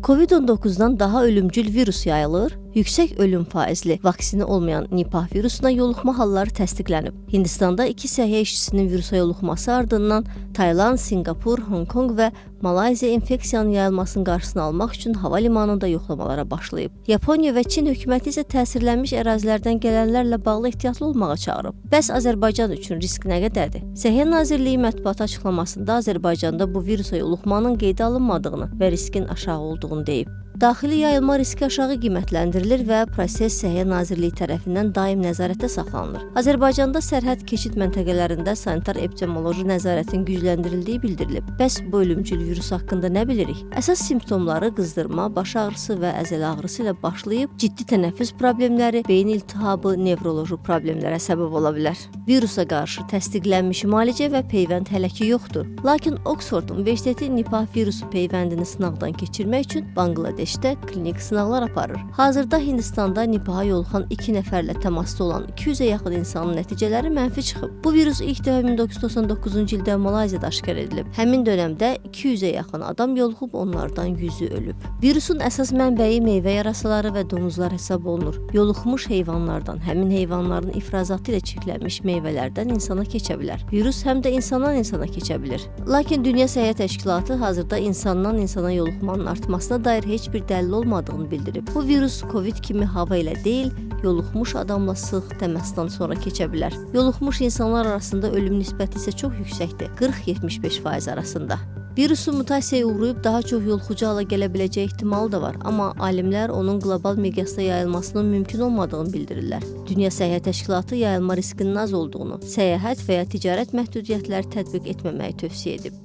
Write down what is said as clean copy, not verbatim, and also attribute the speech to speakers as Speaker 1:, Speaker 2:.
Speaker 1: Covid-19'dan daha ölümcül virus yayılır. Yüksək ölüm faizli vaksini olmayan Nipah virusuna yoluxma halları təsdiqlənib. Hindistanda 2 səhiyyə işçisinin virusa yoluxması ardından Tayland, Singapur, Hong Kong və Malayziya infeksiyanın yayılmasının qarşısını almaq üçün hava limanında yoxlamalara başlayıb. Yaponiya və Çin hökuməti isə təsirlənmiş ərazilərdən gələnlərlə bağlı ehtiyatlı olmağa çağırıb. Bəs Azərbaycan üçün risk nə qədərdir? Səhiyyə Nazirliyi mətbuat açıqlamasında Azərbaycanda bu virusa yoluxmanın qeydə alınmadığını və riskin aşağı olduğunu deyib. Daxili yayılma riski aşağı qiymətləndirilir və proses Səhiyyə Nazirliyi tərəfindən daim nəzarətdə saxlanılır. Azərbaycanda sərhəd keçid məntəqələrində sanitar-epidemioloji nəzarətin gücləndirildiyi bildirilib. Bəs bu ölümcül virus haqqında nə bilirik? Əsas simptomları qızdırma, baş ağrısı və əzəl ağrısı ilə başlayıb ciddi tənəffüs problemləri, beyin iltihabı, nevroloji problemlərə səbəb ola bilər. Virusa qarşı təsdiqlənmiş müalicə və peyvənd hələ ki yoxdur. Lakin Oxford Universiteti Nipah virusu peyvəndini sınaqdan keçirmək üçün Bangladeş klinik sınaqlar aparır. Hazırda Hindistanda Nipaha yoluxan 2 nəfərlə təmasda olan 200-ə yaxın insanın nəticələri mənfi çıxıb. Bu virus ilk dəfə 1999-cu ildə Malayziyada aşkar edilib. Həmin dövrdə 200-ə yaxın adam yoluxub, onlardan 100-ü ölüb. Virusun əsas mənbəyi meyvə yarasaları və donuzlar hesab olunur. Yoluxmuş heyvanlardan, həmin heyvanların ifrazatı ilə çirklənmiş meyvələrdən insana keçə bilər. Virus həm də insandan insana keçə bilir. Lakin Dünya Səhiyyə Təşkilatı hazırda insandan insana yoluxmanın artmasına dair heç bir dəlil olmadığını bildirib. Bu virus Covid kimi hava ilə deyil, yoluxmuş adamla sıx təmasdan sonra keçə bilər. Yoluxmuş insanlar arasında ölüm nisbəti isə çox yüksəkdir, 40-75% arasında. Virusun mutasiyaya uğrayıb daha çox yoluxucu hala gələ biləcəyi ehtimalı da var, amma alimlər onun qlobal miqyasda yayılmasının mümkün olmadığını bildirirlər. Dünya Səhiyyə Təşkilatı yayılma riskinin az olduğunu, səyahət və ya ticarət məhdudiyyətləri tətbiq etməməyi tövsiyə edib.